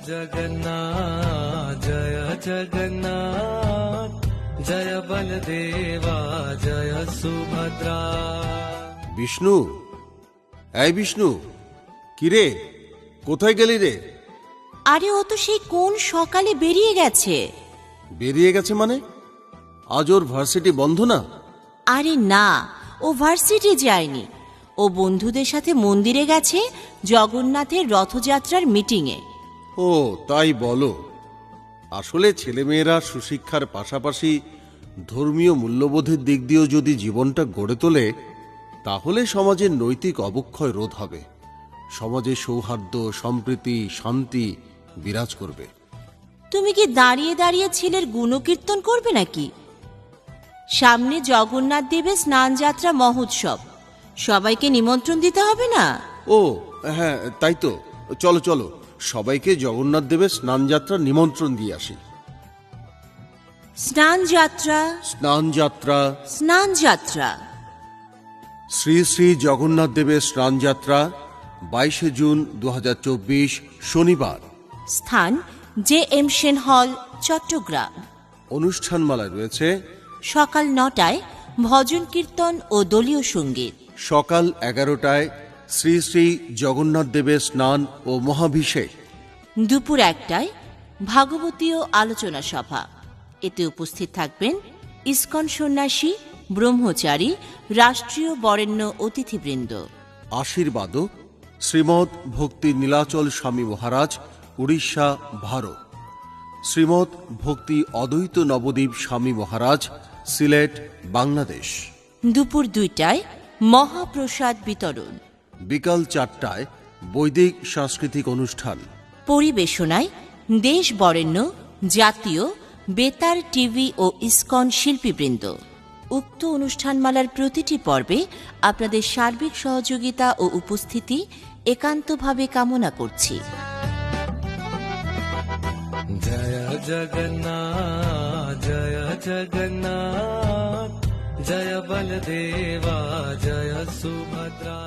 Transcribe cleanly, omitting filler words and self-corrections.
জগন্নাথ জয় জগন্নাথ জয় বলদেবা জয় সুভদ্রা। বিষ্ণু, এই বিষ্ণু, কিরে কোথায় গেলি রে? আরে ও তো সেই কোন সকালে বেরিয়ে গেছে। বেরিয়ে গেছে মানে? আজ ওর ভার্সিটি বন্ধ না? আরে না, ও ভার্সিটি যায়নি। ও বন্ধুদের সাথে মন্দিরে গেছে জগন্নাথের রথযাত্রার মিটিংয়ে। ও তাই বলো। আসলে ছেলেমেয়েরা সুশিক্ষার পাশাপাশি ধর্মীয় মূল্যবোধের দিক দিয়েও যদি জীবনটা গড়ে তোলে, তাহলে সমাজের নৈতিক অবক্ষয় রোধ হবে, সমাজে সৌহার্দ্য, সম্প্রীতি, শান্তি বিরাজ করবে। তুমি কি দাঁড়িয়ে দাঁড়িয়ে ছেলের গুণকীর্তন করবে নাকি? সামনে জগন্নাথ দেবের স্নানযাত্রা মহোৎসব, সবাইকে নিমন্ত্রণ দিতে হবে না? ও হ্যাঁ, তাই তো। চলো চলো, সবাইকে জগন্নাথ দেবের স্নানযাত্রার নিমন্ত্রণ দিয়ে আসি। স্নানযাত্রা, স্নানযাত্রা, স্নানযাত্রা। শ্রী শ্রী জগন্নাথ দেবের স্নানযাত্রা 22 জুন 2024 শনিবার। স্থান JM সেন হল, চট্টগ্রাম। অনুষ্ঠানমালা রয়েছে সকাল 9টায় ভজন কীর্তন ও দলীয় সঙ্গীত। সকাল 11টায় শ্রী শ্রী জগন্নাথ দেবের স্নান ও মহাভিষেক। দুপুর 1টায় ভাগবতীয় আলোচনা সভা। এতে উপস্থিত থাকবেন ইসকন সন্ন্যাসী, ব্রহ্মচারী, রাষ্ট্রীয় বরেণ্য অতিথিবৃন্দ। আশীর্বাদক শ্রীমৎ ভক্তি নীলাচল স্বামী মহারাজ, উড়িষ্যা, ভারত। শ্রীমৎ ভক্তি অদ্বৈত নবদ্বীপ স্বামী মহারাজ, সিলেট, বাংলাদেশ। দুপুর 2টায় মহাপ্রসাদ বিতরণ। বিকাল 4টায় বৈদিক সাংস্কৃতিক অনুষ্ঠান। পরিবেশনায় দেশ বরেণ্য, জাতীয়, বেতার, টিভি ও ইসকন শিল্পীবৃন্দ। উক্ত অনুষ্ঠানমালার প্রতিটি পর্বে আপনাদের সার্বিক সহযোগিতা ও উপস্থিতি একান্তভাবে কামনা করছি। জয় জগন্নাথ জয় জগন্নাথ জয় বলদেবা জয় সুভদ্রা।